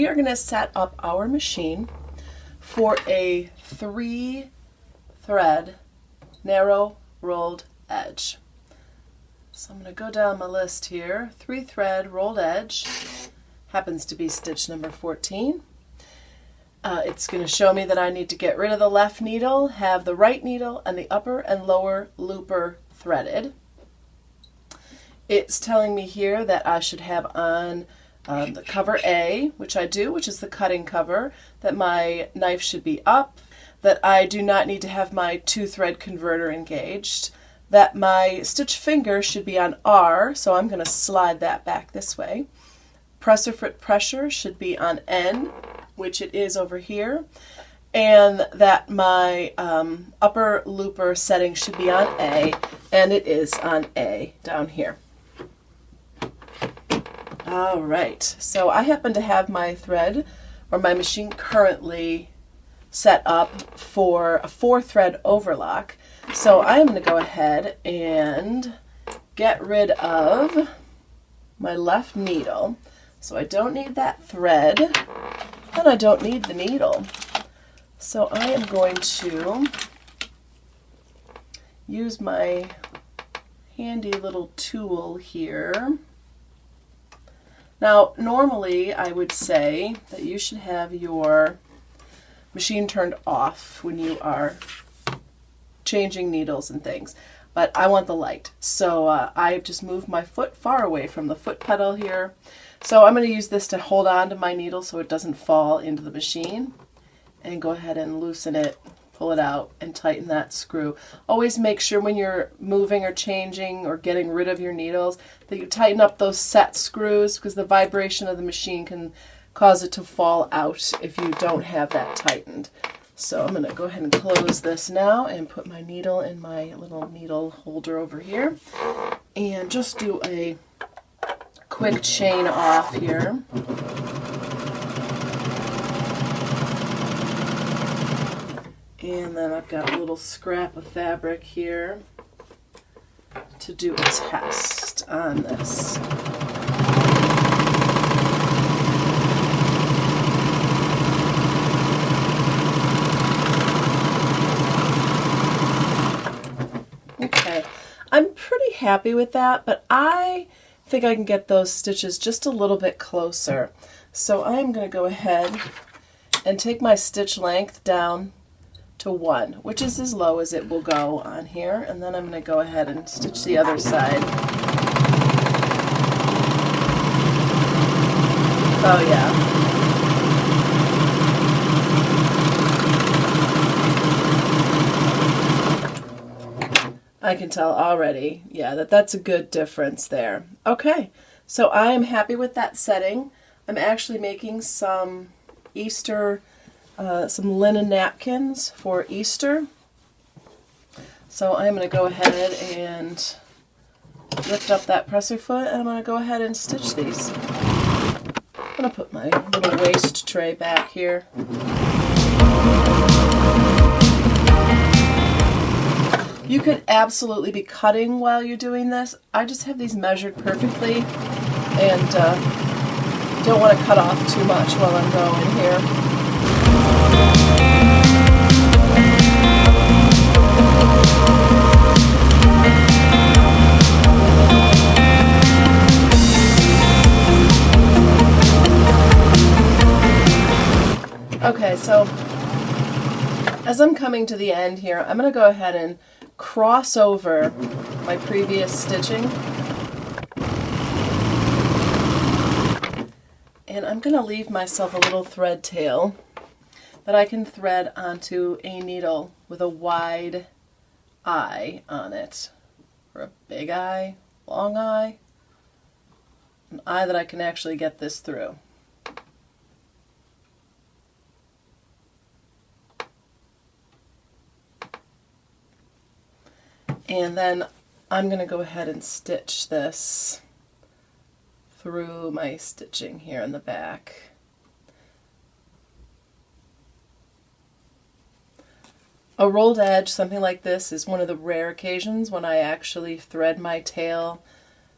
We are going to set up our machine for a 3-thread narrow rolled edge. So I'm going to go down my list here. 3-thread rolled edge happens to be stitch number 14. It's going to show me that I need to get rid of the left needle, have the right needle and the upper and lower looper threaded. It's telling me here that I should have on the cover A, which I do, which is the cutting cover, that my knife should be up, that I do not need to have my 2-thread converter engaged, that my stitch finger should be on R, so I'm going to slide that back this way. Presser foot pressure should be on N, which it is over here, and that my upper looper setting should be on A, and it is on A down here. All right, so I happen to have my thread or my machine currently set up for a 4-thread overlock. So I'm going to go ahead and get rid of my left needle. So I don't need that thread and I don't need the needle. So I am going to use my handy little tool here. Now, normally I would say that you should have your machine turned off when you are changing needles and things, but I want the light. So I just moved my foot far away from the foot pedal here. So I'm going to use this to hold on to my needle so it doesn't fall into the machine, and go ahead and loosen it, pull it out, and tighten that screw. Always make sure when you're moving or changing or getting rid of your needles that you tighten up those set screws, because the vibration of the machine can cause it to fall out if you don't have that tightened. So I'm going to go ahead and close this now and put my needle in my little needle holder over here and just do a quick chain off here. And then I've got a little scrap of fabric here to do a test on this. Okay, I'm pretty happy with that, but I think I can get those stitches just a little bit closer. So I'm going to go ahead and take my stitch length down to 1, which is as low as it will go on here, and then I'm going to go ahead and stitch the other side. Oh yeah. I can tell already, yeah, that's a good difference there. Okay, so I am happy with that setting. I'm actually making some Easter some linen napkins for Easter. So I'm going to go ahead and lift up that presser foot, and I'm going to go ahead and stitch these. I'm going to put my little waste tray back here. You could absolutely be cutting while you're doing this. I just have these measured perfectly and don't want to cut off too much while I'm going here. Okay, so as I'm coming to the end here, I'm going to go ahead and cross over my previous stitching. And I'm going to leave myself a little thread tail that I can thread onto a needle with a wide eye on it, or a big eye, long eye, an eye that I can actually get this through. And then I'm going to go ahead and stitch this through my stitching here in the back. A rolled edge, something like this, is one of the rare occasions when I actually thread my tail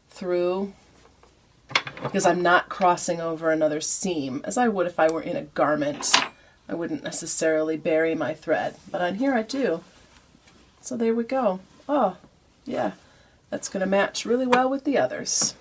through because I'm not crossing over another seam as I would if I were in a garment. I wouldn't necessarily bury my thread, but on here I do. So there we go. Oh, yeah, that's going to match really well with the others.